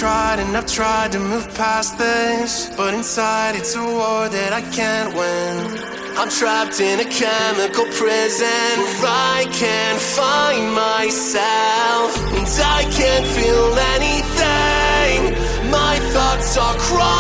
I've tried to move past this, but inside it's a war that I can't win. I'm trapped in a chemical prison where I can't find myself, and I can't feel anything. My thoughts are crawling